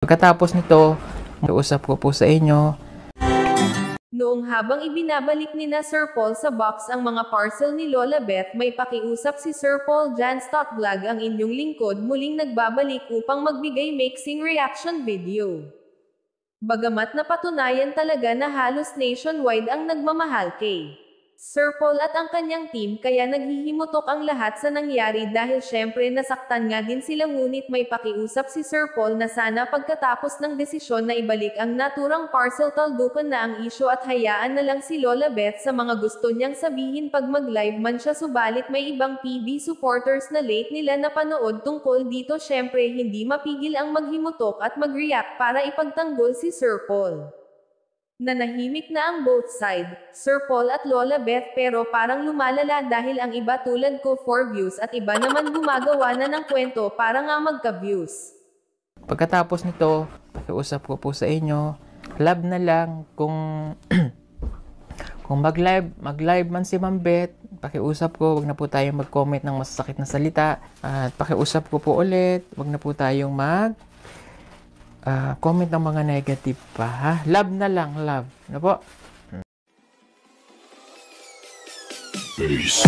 Pagkatapos nito, usap ko po sa inyo. Noong habang ibinabalik ni na Sir Paul sa box ang mga parcel ni Lola Beth, may pakiusap si Sir Paul Jan Stock Vlog, ang inyong lingkod, muling nagbabalik upang magbigay mixing reaction video. Bagamat napatunayan talaga na halos nationwide ang nagmamahal kay Sir Paul at ang kanyang team, kaya naghihimutok ang lahat sa nangyari dahil syempre nasaktan nga din sila, ngunit may pakiusap si Sir Paul na sana pagkatapos ng desisyon na ibalik ang naturang parcel, taldukan na ang isyu at hayaan na lang si Lola Beth sa mga gusto niyang sabihin pag mag-live man siya. Subalit may ibang PB supporters na late nila napanood tungkol dito, syempre hindi mapigil ang maghimutok at mag-react para ipagtanggol si Sir Paul. Nanahimik na ang both side, Sir Paul at Lola Beth, pero parang lumalala dahil ang iba tulad ko for views at iba naman gumagawa na ng kwento para nga magka-views. Pagkatapos nito, pakiusap ko po sa inyo, love na lang kung kung mag-live man si Ma'am Beth, pakiusap ko, wag na po tayong mag-comment ng masasakit na salita. At pakiusap ko po ulit, wag na po tayong comment ng mga negative pa, ha? Love na lang, love. Ano po? Peace.